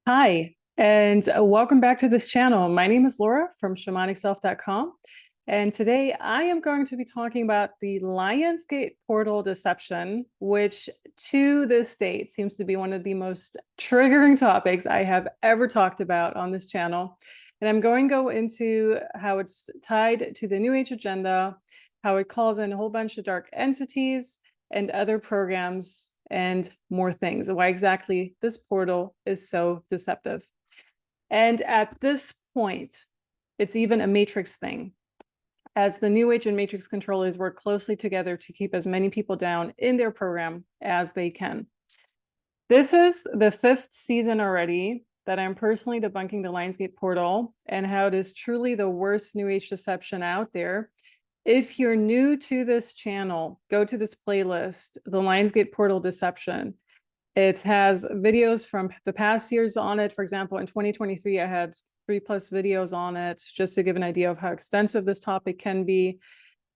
Hi, and welcome back to this channel. My name is Laura from shamanicself.com, and today I am going to be talking about the Lionsgate Portal deception, which to this date seems to be one of the most triggering topics I have ever talked about on this channel. And I'm going to go into how it's tied to the New Age agenda, how it calls in a whole bunch of dark entities and other programs and more things, why exactly this portal is so deceptive. And at this point, it's even a matrix thing, as the New Age and matrix controllers work closely together to keep as many people down in their program as they can. This is the 5th season already that I'm personally debunking the Lionsgate portal and how it is truly the worst New Age deception out there. If you're new to this channel, go to this playlist, the Lionsgate Portal Deception. It has videos from the past years on it. For example, in 2023, I had 3+ videos on it, just to give an idea of how extensive this topic can be.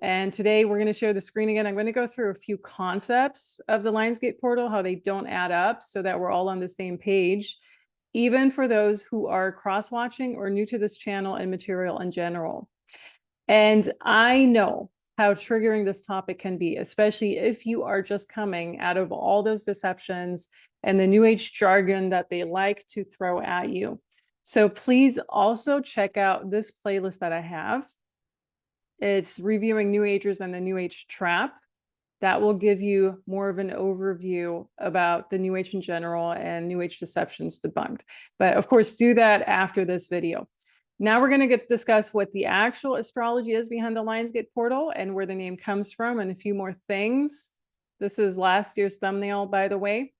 And today we're going to share the screen again. I'm going to go through a few concepts of the Lionsgate portal, how they don't add up, so that we're all on the same page, even for those who are cross-watching or new to this channel and material in general. And I know how triggering this topic can be, especially if you are just coming out of all those deceptions and the New Age jargon that they like to throw at you. So please also check out this playlist that I have. It's reviewing New Agers and the New Age trap. That will give you more of an overview about the New Age in general and New Age deceptions debunked. But of course, do that after this video. Now we're going to discuss what the actual astrology is behind the Lionsgate portal and where the name comes from and a few more things. This is last year's thumbnail, by the way.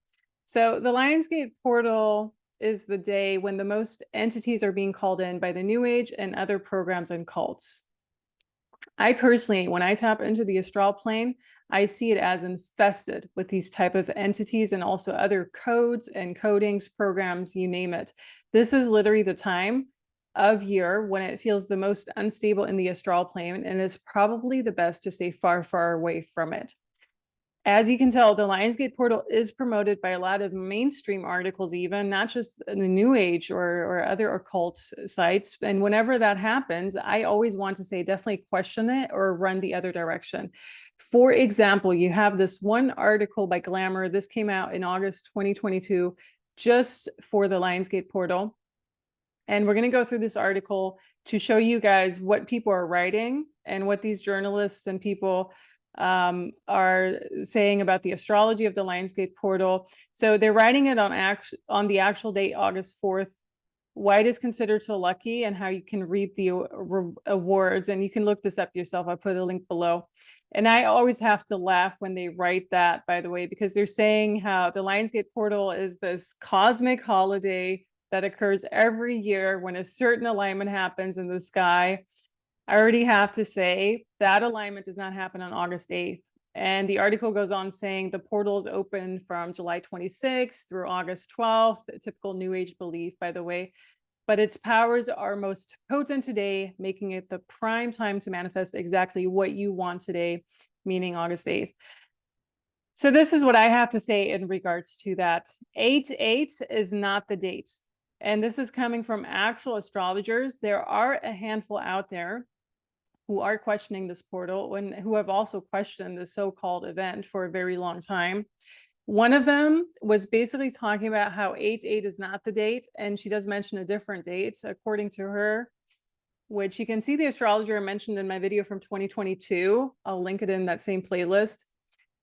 So the Lionsgate portal is the day when the most entities are being called in by the New Age and other programs and cults. I personally, when I tap into the astral plane, I see it as infested with these type of entities and also other codes and codings, programs, you name it. This is literally the time of year when it feels the most unstable in the astral plane, and is probably the best to stay far, far away from it. As you can tell, the Lionsgate portal is promoted by a lot of mainstream articles, even not just in the New Age or other occult sites. And whenever that happens, I always want to say definitely question it or run the other direction. For example, you have this one article by Glamour. This came out in August 2022, just for the Lionsgate portal. And we're going to go through this article to show you guys what people are writing and what these journalists and people are saying about the astrology of the Lionsgate portal. So they're writing it on the actual date, August 4th, why it is considered so lucky and how you can reap the awards. And you can look this up yourself. I put a link below. And I always have to laugh when they write that, by the way, because they're saying how the Lionsgate portal is this cosmic holiday that occurs every year when a certain alignment happens in the sky. I already have to say that alignment does not happen on August 8th. And the article goes on saying the portal is open from July 26th through August 12th, a typical New Age belief, by the way. But its powers are most potent today, making it the prime time to manifest exactly what you want today, meaning August 8th. So this is what I have to say in regards to that. 8/8 is not the date. And this is coming from actual astrologers. There are a handful out there who are questioning this portal and who have also questioned the so-called event for a very long time. One of them was basically talking about how 8/8 is not the date, and she does mention a different date, according to her, which you can see the astrologer mentioned in my video from 2022. I'll link it in that same playlist.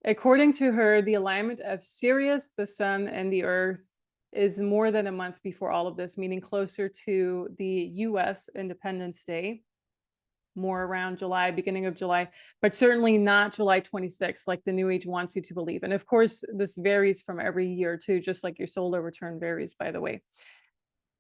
According to her, the alignment of Sirius, the sun, and the earth is more than a month before all of this, meaning closer to the US Independence Day, more around July, beginning of July, but certainly not July 26th, like the New Age wants you to believe. And of course, this varies from every year too, just like your solar return varies, by the way.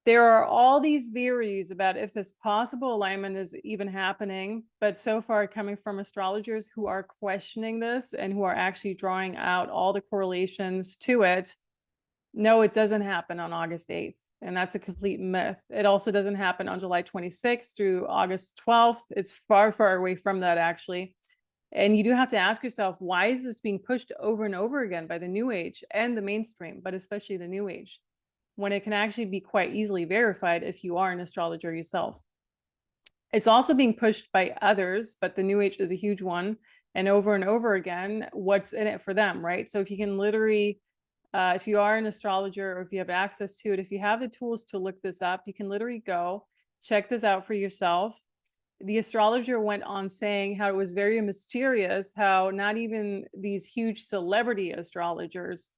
There are all these theories about if this possible alignment is even happening, but so far coming from astrologers who are questioning this and who are actually drawing out all the correlations to it. No, it doesn't happen on August 8th. And that's a complete myth. It also doesn't happen on July 26th through August 12th. It's far, far away from that, actually. And you do have to ask yourself, why is this being pushed over and over again by the New Age and the mainstream, but especially the New Age? when it can actually be quite easily verified if you are an astrologer yourself. It's also being pushed by others, but the New Age is a huge one. And over again, what's in it for them, right? So if you can literally, if you are an astrologer or if you have access to it, if you have the tools to look this up, you can literally go check this out for yourself. The astrologer went on saying how it was very mysterious, how not even these huge celebrity astrologers,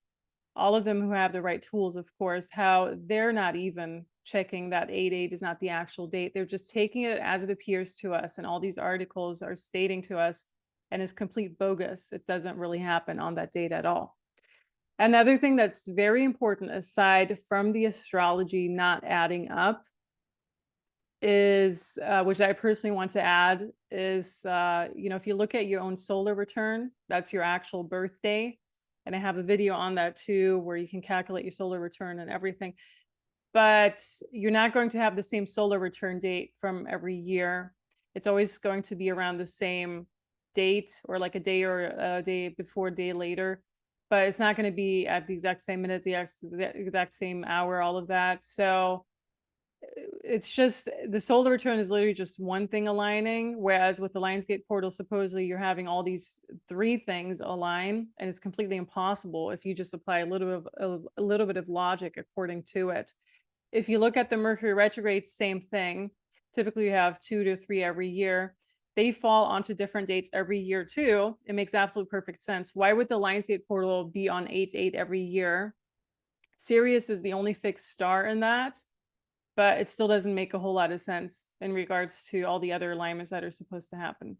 all of them who have the right tools, of course, how they're not even checking that 8/8 is not the actual date. They're just taking it as it appears to us. And all these articles are stating to us, and it's complete bogus. It doesn't really happen on that date at all. Another thing that's very important, aside from the astrology not adding up, is, which I personally want to add, is, if you look at your own solar return, that's your actual birthday. And I have a video on that too, where you can calculate your solar return and everything. But you're not going to have the same solar return date from every year. It's always going to be around the same date, or like a day or a day before, a day later. But it's not going to be at the exact same minute, the exact same hour, all of that. So it's just the solar return is literally just one thing aligning, whereas with the Lionsgate portal, supposedly you're having all these three things align, and it's completely impossible if you just apply a little bit of logic according to it. If you look at the Mercury retrograde, same thing. Typically you have 2 to 3 every year. They fall onto different dates every year too. It makes absolute perfect sense. Why would the Lionsgate portal be on 8/8 every year? Sirius is the only fixed star in that, but it still doesn't make a whole lot of sense in regards to all the other alignments that are supposed to happen.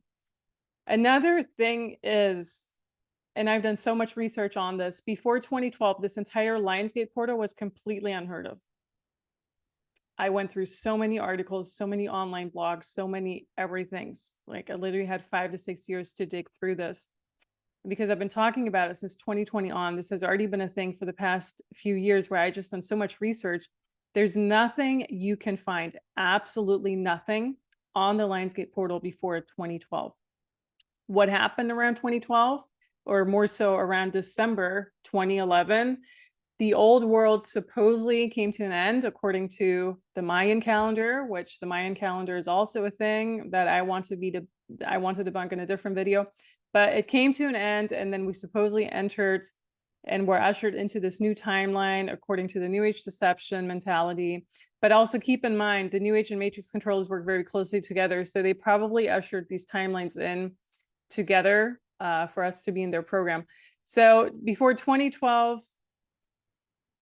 Another thing is, and I've done so much research on this, before 2012, this entire Lionsgate portal was completely unheard of. I went through so many articles, so many online blogs, so many everythings. Like I literally had 5 to 6 years to dig through this, because I've been talking about it since 2020 on. This has already been a thing for the past few years where I just done so much research. There's nothing you can find, absolutely nothing on the Lionsgate portal before 2012. What happened around 2012, or more so around December 2011? The old world supposedly came to an end according to the Mayan calendar, which the Mayan calendar is also a thing that I want to debunk in a different video. But it came to an end, and then we supposedly entered and were ushered into this new timeline according to the New Age deception mentality. But also keep in mind, the New Age and Matrix controllers work very closely together. So they probably ushered these timelines in together for us to be in their program. So before 2012,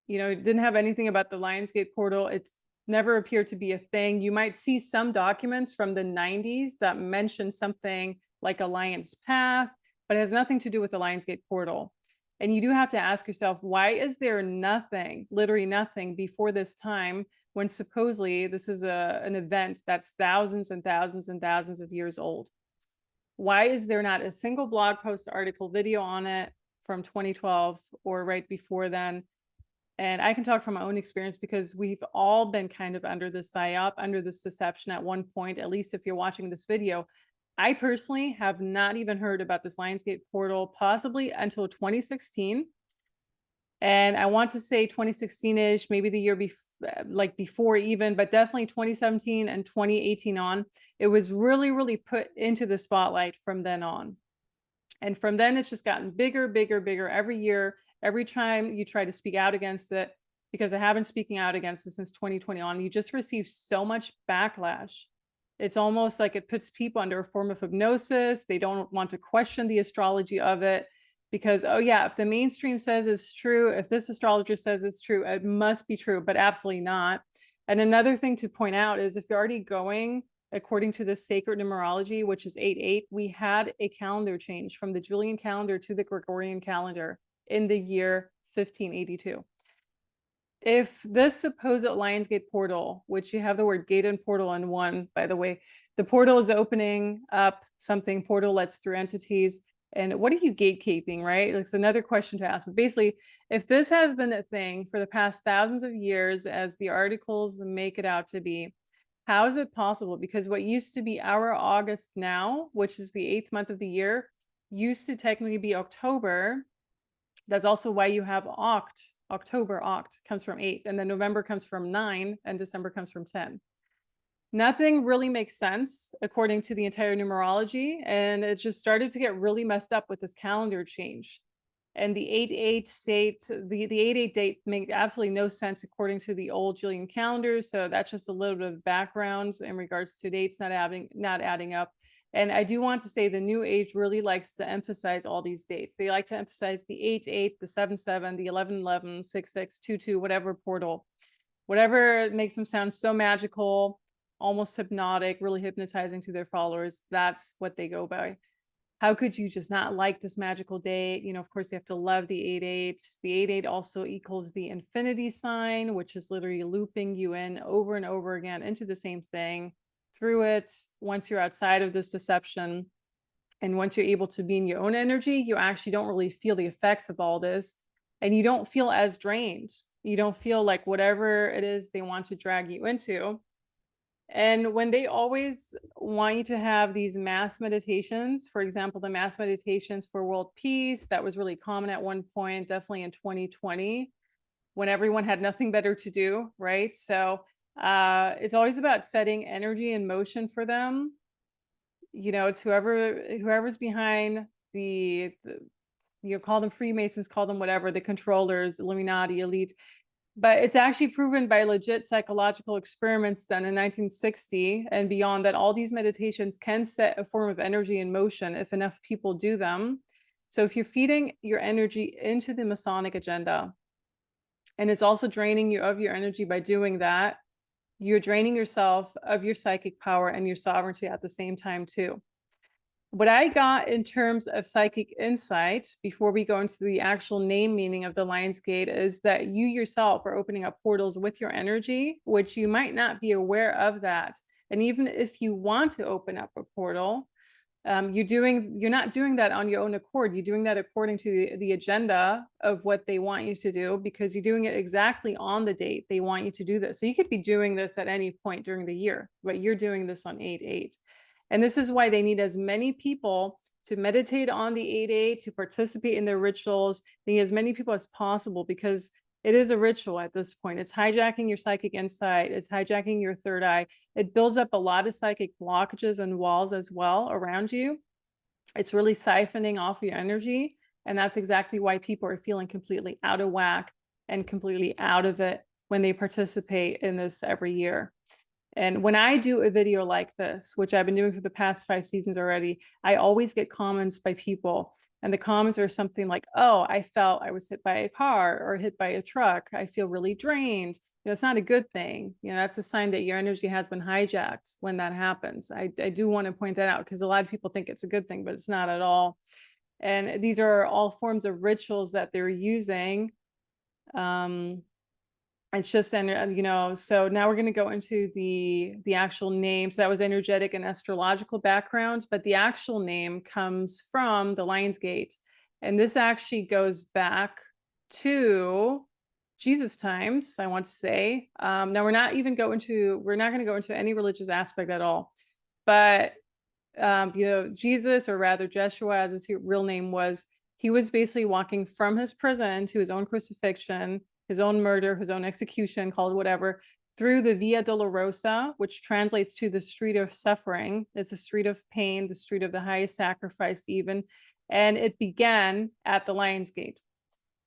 it didn't have anything about the Lionsgate portal. It's never appeared to be a thing. You might see some documents from the 90s that mention something like a Lion's Path, but it has nothing to do with the Lionsgate portal. And you do have to ask yourself, why is there nothing, literally nothing, before this time, when supposedly this is an event that's thousands and thousands and thousands of years old? Why is there not a single blog post, article, video on it from 2012 or right before then? And I can talk from my own experience, because we've all been kind of under this psyop, under this deception at one point, at least if you're watching this video. I personally have not even heard about this Lionsgate portal possibly until 2016. And I want to say 2016-ish, maybe the year before even, but definitely 2017 and 2018 on. It was really, really put into the spotlight from then on. And from then it's just gotten bigger, bigger, bigger every year. Every time you try to speak out against it, because I have been speaking out against it since 2020 on, you just receive so much backlash. It's almost like it puts people under a form of hypnosis. They don't want to question the astrology of it, because, oh yeah, if the mainstream says it's true, if this astrologer says it's true, it must be true, but absolutely not. And another thing to point out is, if you're already going according to the sacred numerology, which is 8/8, we had a calendar change from the Julian calendar to the Gregorian calendar in the year 1582. If this supposed Lionsgate portal, which you have the word gate and portal in one, by the way, the portal is opening up something, portal lets through entities. And what are you gatekeeping, right? It's another question to ask. But basically, if this has been a thing for the past thousands of years, as the articles make it out to be, how is it possible? Because what used to be our August now, which is the 8th month of the year, used to technically be October. That's also why you have October oct comes from 8, and then November comes from 9, and December comes from 10. Nothing really makes sense according to the entire numerology, and it just started to get really messed up with this calendar change. And the 8-8 state, the 8-8 date made absolutely no sense according to the old Julian calendars. So that's just a little bit of background in regards to dates not adding up. And I do want to say the New Age really likes to emphasize all these dates. They like to emphasize the 8-8, the 7-7, the 11-11, 6-6, 2-2, whatever portal, whatever makes them sound so magical, almost hypnotic, really hypnotizing to their followers. That's what they go by. How could you just not like this magical date? You know, of course, you have to love the 8-8. The 8-8 also equals the infinity sign, which is literally looping you in over and over again into the same thing through it. Once you're outside of this deception, and once you're able to be in your own energy, you actually don't really feel the effects of all this, and you don't feel as drained. You don't feel like whatever it is they want to drag you into. And when they always want you to have these mass meditations, for example, the mass meditations for world peace, that was really common at one point, definitely in 2020, when everyone had nothing better to do, right? So it's always about setting energy in motion for them. You know, it's whoever's behind the you know, call them Freemasons, call them whatever, the controllers, Illuminati, elite. But it's actually proven by legit psychological experiments done in 1960 and beyond that all these meditations can set a form of energy in motion if enough people do them. So if you're feeding your energy into the Masonic agenda, and it's also draining you of your energy by doing that, you're draining yourself of your psychic power and your sovereignty at the same time too. What I got in terms of psychic insight before we go into the actual name meaning of the Lionsgate is that you yourself are opening up portals with your energy, which you might not be aware of that. And even if you want to open up a portal, you're not doing that on your own accord. You're doing that according to the agenda of what they want you to do, because you're doing it exactly on the date they want you to do this. So you could be doing this at any point during the year, but you're doing this on 8-8. And this is why they need as many people to meditate on the 8-8, to participate in their rituals. They need as many people as possible, because it is a ritual at this point. It's hijacking your psychic insight. It's hijacking your third eye. It builds up a lot of psychic blockages and walls as well around you. It's really siphoning off your energy. And that's exactly why people are feeling completely out of whack and completely out of it when they participate in this every year. And when I do a video like this, which I've been doing for the past 5 seasons already, I always get comments by people. And the comments are something like, oh, I felt I was hit by a car or hit by a truck. I feel really drained. You know, it's not a good thing. You know, that's a sign that your energy has been hijacked when that happens. I do want to point that out, because a lot of people think it's a good thing, but it's not at all. And these are all forms of rituals that they're using. It's just, and you know, so now we're going to go into the actual name. So that was energetic and astrological background, but the actual name comes from the Lionsgate, and this actually goes back to Jesus times, I want to say. Now we're not going to go into any religious aspect at all, but you know, Jesus, or rather Jeshua, as his real name was, he was basically walking from his prison to his own crucifixion, his own murder, his own execution, called whatever, through the Via Dolorosa, which translates to the street of suffering. It's a street of pain, the street of the highest sacrifice even. And it began at the Lionsgate.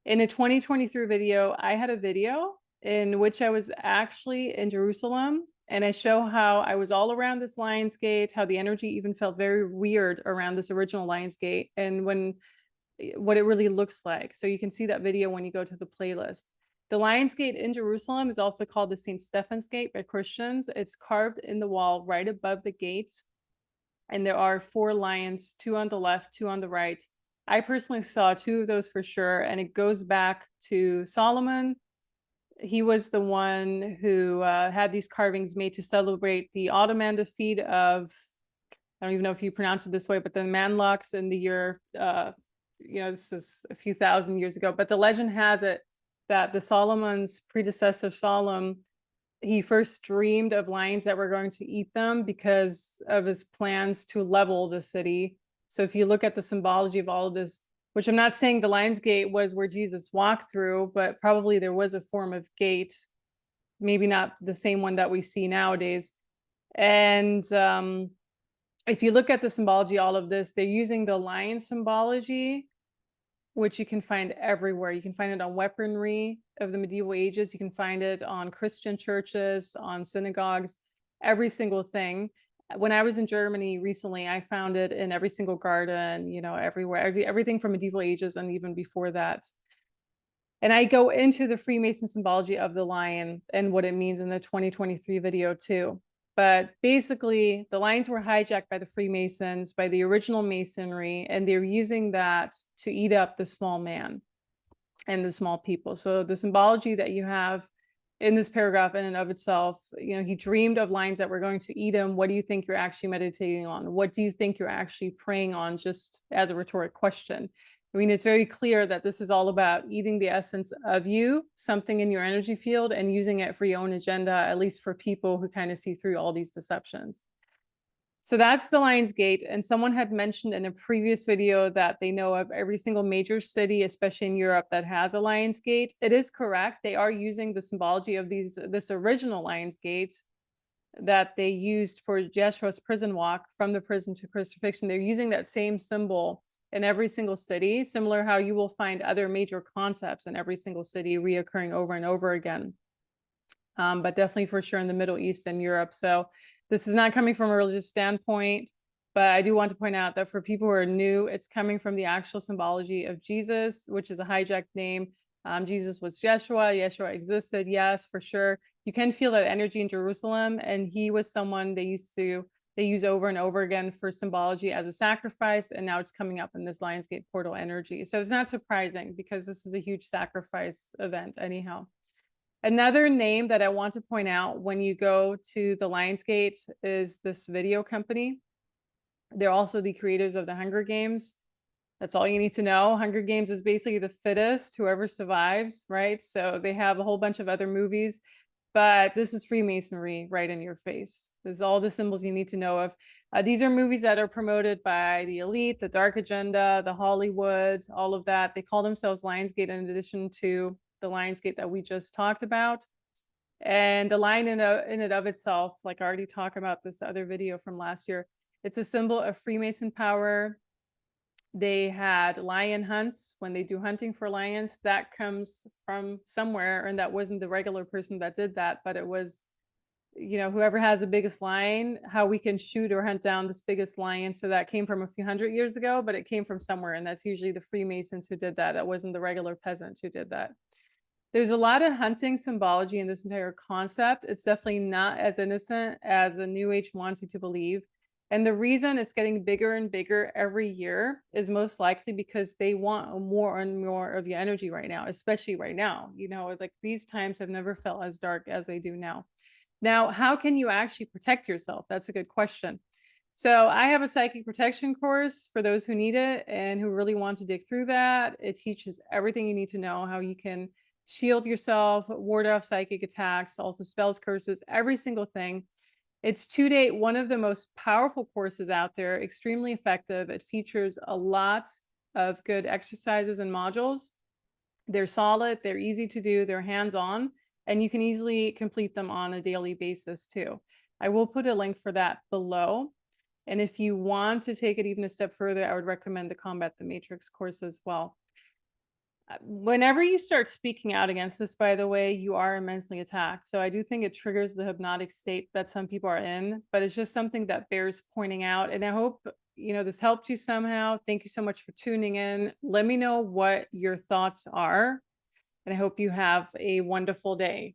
In a 2023 video, I had a video in which I was actually in Jerusalem, and I show how I was all around this Lionsgate, how the energy even felt very weird around this original Lionsgate, and what it really looks like. So you can see that video when you go to the playlist. The Lionsgate in Jerusalem is also called the St. Stephen's Gate by Christians. It's carved in the wall right above the gate, and there are 4 lions, 2 on the left, 2 on the right. I personally saw 2 of those for sure, and it goes back to Solomon. He was the one who had these carvings made to celebrate the Ottoman defeat of, I don't even know if you pronounce it this way, but the Mamluks in the year, you know, this is a few thousand years ago, but the legend has it that the Solomon's predecessor, Solomon, he first dreamed of lions that were going to eat them because of his plans to level the city. So if you look at the symbology of all of this, which I'm not saying the Lionsgate was where Jesus walked through, but probably there was a form of gate, maybe not the same one that we see nowadays. And if you look at the symbology, all of this, they're using the lion symbology, which you can find everywhere. You can find it on weaponry of the medieval ages. You can find it on Christian churches, on synagogues, every single thing. When I was in Germany recently, I found it in every single garden, you know, everywhere, everything from medieval ages and even before that. And I go into the Freemason symbology of the lion and what it means in the 2023 video too. But basically, the lions were hijacked by the Freemasons, by the original Masonry, and they're using that to eat up the small man and the small people. So the symbology that you have in this paragraph in and of itself, you know, he dreamed of lions that were going to eat him. What do you think you're actually meditating on? What do you think you're actually praying on, just as a rhetoric question? I mean, it's very clear that this is all about eating the essence of you, something in your energy field, and using it for your own agenda, at least for people who kind of see through all these deceptions. So that's the Lionsgate. And someone had mentioned in a previous video that they know of every single major city, especially in Europe, that has a Lionsgate. It is correct. They are using the symbology of this original Lionsgate that they used for Jeshua's prison walk from the prison to crucifixion. They're using that same symbol in every single city, similar how you will find other major concepts in every single city reoccurring over and over again. But definitely for sure in the Middle East and Europe. So this is not coming from a religious standpoint, but I do want to point out that for people who are new, it's coming from the actual symbology of Jesus, which is a hijacked name. Jesus was Yeshua. Yeshua existed, yes, for sure. You can feel that energy in Jerusalem, and he was someone they use over and over again for symbology as a sacrifice, and now it's coming up in this Lionsgate portal energy. So it's not surprising because this is a huge sacrifice event anyhow. Another name that I want to point out when you go to the Lionsgate is this video company. They're also the creators of the Hunger Games. That's all you need to know. Hunger Games is basically the fittest, whoever survives, right? So they have a whole bunch of other movies, but this is Freemasonry right in your face. There's all the symbols you need to know of. These are movies that are promoted by the elite, the dark agenda, the Hollywood, all of that. They call themselves Lionsgate in addition to the Lionsgate that we just talked about. And the lion in and of itself, like I already talked about this other video from last year, it's a symbol of Freemason power. They had lion hunts when they do hunting for lions. That comes from somewhere, and that wasn't the regular person that did that, but it was, you know, whoever has the biggest lion, how we can shoot or hunt down this biggest lion. So that came from a few hundred years ago, but it came from somewhere, and that's usually the Freemasons who did that. That wasn't the regular peasant who did that. There's a lot of hunting symbology in this entire concept. It's definitely not as innocent as a New Age wants you to believe. And the reason it's getting bigger and bigger every year is most likely because they want more and more of your energy right now, especially right now. You know, it's like these times have never felt as dark as they do now. Now, how can you actually protect yourself? That's a good question. So I have a psychic protection course for those who need it and who really want to dig through that. It teaches everything you need to know, how you can shield yourself, ward off psychic attacks, also spells, curses, every single thing. It's to date one of the most powerful courses out there, extremely effective. It features a lot of good exercises and modules. They're solid, they're easy to do, they're hands-on, and you can easily complete them on a daily basis too. I will put a link for that below. And if you want to take it even a step further, I would recommend the Combat the Matrix course as well. Whenever you start speaking out against this, by the way, you are immensely attacked. So I do think it triggers the hypnotic state that some people are in, but it's just something that bears pointing out. And I hope, you know, this helped you somehow. Thank you so much for tuning in. Let me know what your thoughts are, and I hope you have a wonderful day.